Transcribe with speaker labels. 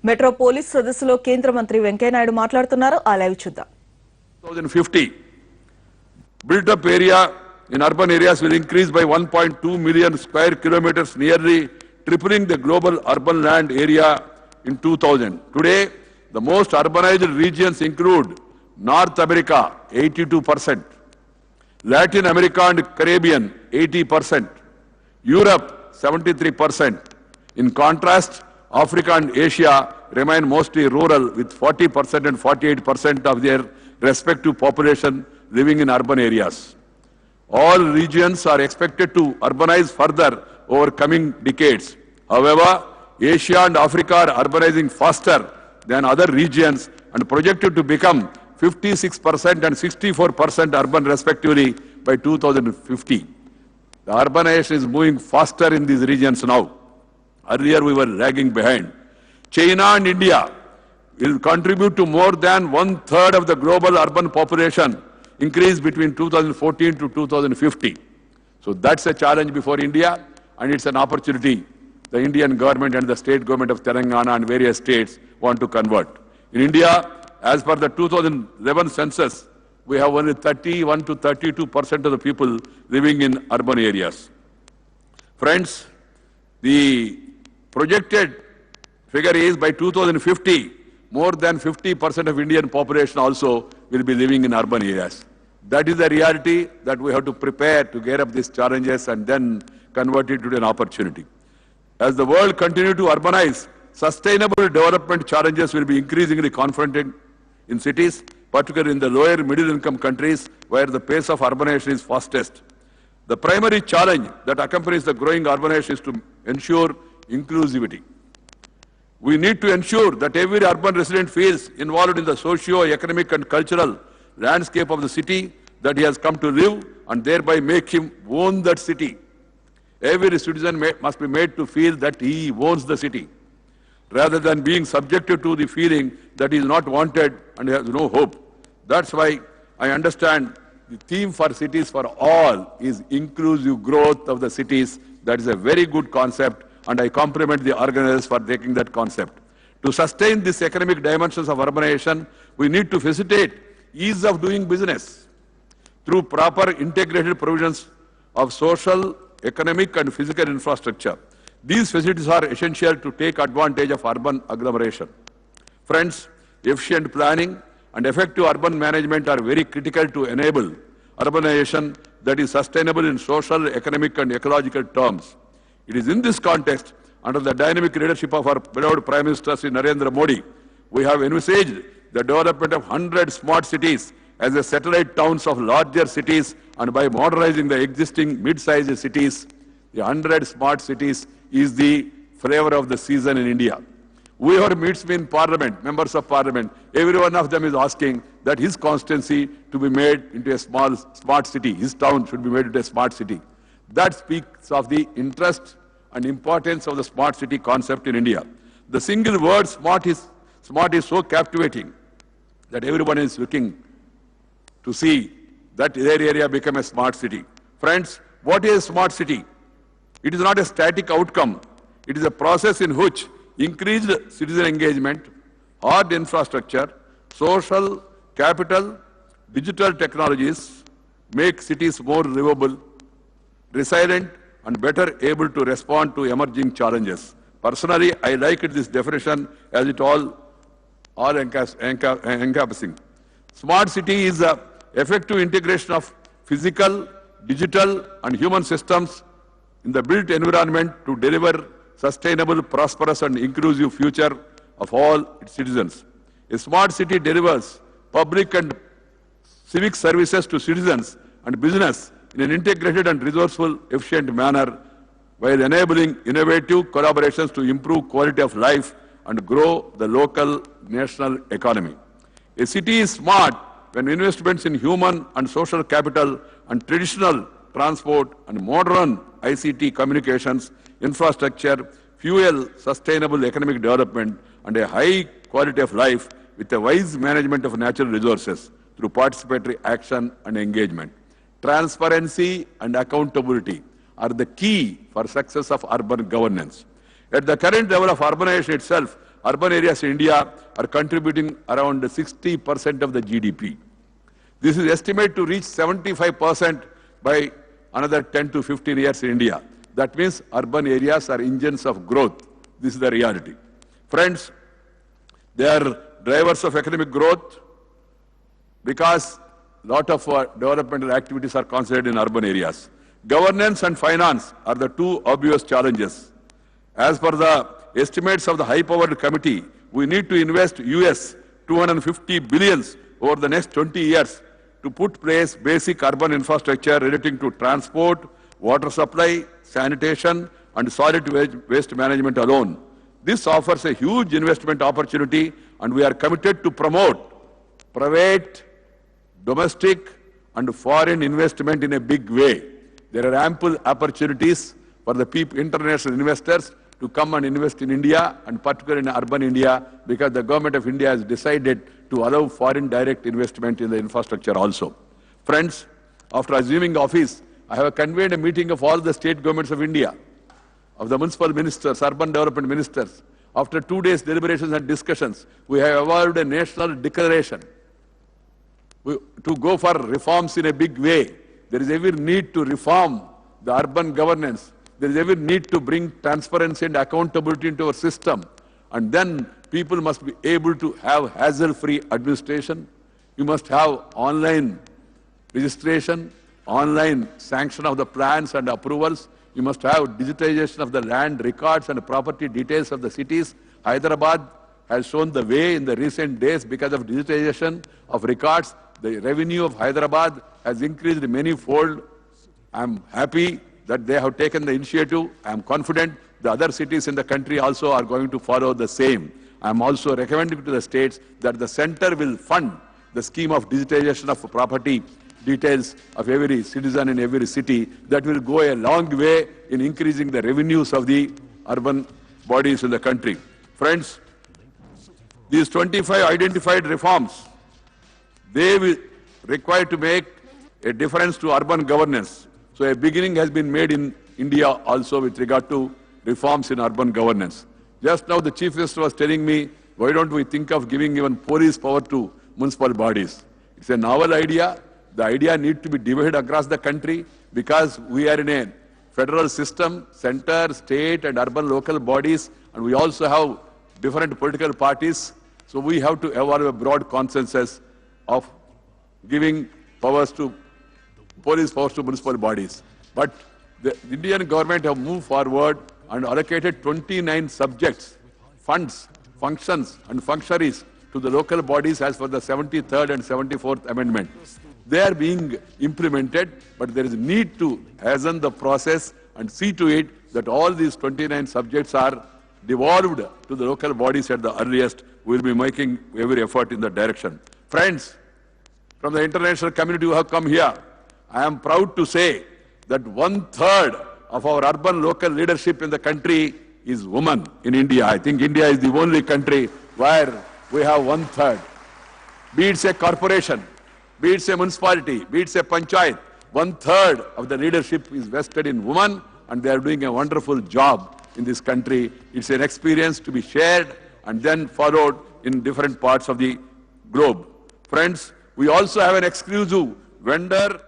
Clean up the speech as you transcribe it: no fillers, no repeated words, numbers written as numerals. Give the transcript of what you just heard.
Speaker 1: Metropolitan సదస్సులో కేంద్ర మంత్రి వెంకయ్య నాయుడు మాట్లాడుతున్నారు. ఆ లైవ్ చూద్దాం.
Speaker 2: 2050 built up area in urban areas will increase by 1.2 million square kilometers, nearly tripling the global urban land area in 2000. Today, the most urbanized regions include North America 82%, Latin America and Caribbean 80%, Europe 73%. In contrast, Africa and Asia remain mostly rural with 40% and 48% of their respective population living in urban areas. All regions are expected to urbanize further over coming decades. However, Asia and Africa are urbanizing faster than other regions and projected to become 56% and 64% urban respectively by 2050. The urbanization is moving faster in these regions now. Earlier we were lagging behind. China and India will contribute to more than 1/3 of the global urban population increase between 2014 to 2050. So that's a challenge before India, and it's an opportunity the Indian government and the state government of Telangana and various states want to convert. In India, as per the 2011 census, we have only 31 to 32% of the people living in urban areas. Friends, the projected figure is by 2050, more than 50% of Indian population also will be living in urban areas. That is the reality that we have to prepare to get up these challenges and then convert it to an opportunity. As the world continues to urbanize, sustainable development challenges will be increasingly confronted in cities, particularly in the lower middle income countries where the pace of urbanization is fastest. The primary challenge that accompanies the growing urbanization is to ensure inclusivity. We need to ensure that every urban resident feels involved in the socio-economic and cultural landscape of the city that he has come to live, and thereby make him own that city. Every citizen must be made to feel that he owns the city, rather than being subjected to the feeling that he is not wanted and has no hope. That's why I understand the theme for cities for all is inclusive growth of the cities. That is a very good concept, and I compliment the organizers for taking that concept. To sustain these economic dimensions of urbanization, we need to facilitate ease of doing business through proper integrated provisions of social, economic and physical infrastructure. These facilities are essential to take advantage of urban agglomeration. Friends, efficient planning and effective urban management are very critical to enable urbanization that is sustainable in social, economic and ecological terms. It is in this context, under the dynamic leadership of our beloved Prime Minister Sri Narendra Modi, we have envisaged the development of 100 smart cities as a satellite towns of larger cities, and by modernizing the existing mid-sized cities, the 100 smart cities is the flavor of the season in India. Whoever meets me in Parliament, members of Parliament, every one of them is asking that his constituency to be made into a smart city, his town should be made into a smart city. That speaks of the interest and importance of the smart city concept in India. The single word smart is so captivating that everyone is looking to see that their area become a smart city. Friends, what is a smart city? It is not a static outcome. It is a process in which increased citizen engagement, hard infrastructure, social capital, digital technologies make cities more livable, resilient and better able to respond to emerging challenges. Personally, I like this definition as it all encompassing. Smart city is the effective integration of physical, digital and human systems in the built environment to deliver sustainable, prosperous and inclusive future of all its citizens. A smart city delivers public and civic services to citizens and business in an integrated and resourceful, efficient manner, while enabling innovative collaborations to improve quality of life and grow the local national economy. A city is smart when investments in human and social capital and traditional transport and modern ICT communications infrastructure fuel sustainable economic development and a high quality of life with a wise management of natural resources through participatory action and engagement. Transparency and accountability are the key for success of urban governance. At the current level of urbanization itself, urban areas in India are contributing around 60% of the GDP. This is estimated to reach 75% by another 10 to 15 years in India. That means urban areas are engines of growth. This is the reality. Friends, they are drivers of economic growth because a lot of developmental activities are concentrated in urban areas. Governance and finance are the two obvious challenges. As per the estimates of the high-powered committee, we need to invest US 250 billions over the next 20 years to put place basic urban infrastructure relating to transport, water supply, sanitation, and solid waste management alone. This offers a huge investment opportunity, and we are committed to promote private, domestic, and foreign investment in a big way. There are ample opportunities for the international investors to come and invest in India, and particularly in urban India, because the government of India has decided to allow foreign direct investment in the infrastructure also. Friends, after assuming office, I have convened a meeting of all the state governments of India, of the municipal ministers, urban development ministers. After 2 days deliberations and discussions, we have evolved a national declaration to go for reforms in a big way. There is every need to reform the urban governance. There is every need to bring transparency and accountability into our system. And then people must be able to have hassle-free administration. You must have online registration, online sanction of the plans and approvals. You must have digitization of the land records and property details of the cities. Hyderabad has shown the way in the recent days because of digitization of records. The revenue of Hyderabad has increased many-fold. I am happy that they have taken the initiative. I am confident the other cities in the country also are going to follow the same. I am also recommending to the states that the center will fund the scheme of digitization of property details of every citizen in every city. That will go a long way in increasing the revenues of the urban bodies in the country. Friends, these 25 identified reforms, they will require to make a difference to urban governance. So a beginning has been made in India also with regard to reforms in urban governance. Just now the Chief Minister was telling me, why don't we think of giving even police power to municipal bodies? It's a novel idea. The idea needs to be divided across the country because we are in a federal system, center, state and urban local bodies, and we also have different political parties. So we have to evolve a broad consensus of giving powers to police powers to municipal bodies. But the Indian government have moved forward and allocated 29 subjects, funds, functions and functionaries to the local bodies as per the 73rd and 74th Amendment. They are being implemented, but there is a need to hasten the process and see to it that all these 29 subjects are devolved to the local bodies at the earliest. We will be making every effort in that direction. Friends, from the international community who have come here, I am proud to say that 1/3 of our urban local leadership in the country is women in India. I think India is the only country where we have 1/3. Be it a corporation, be it a municipality, be it a panchayat, 1/3 of the leadership is vested in women, and they are doing a wonderful job in this country. It's an experience to be shared and then followed in different parts of the globe. Friends, we also have an exclusive vendor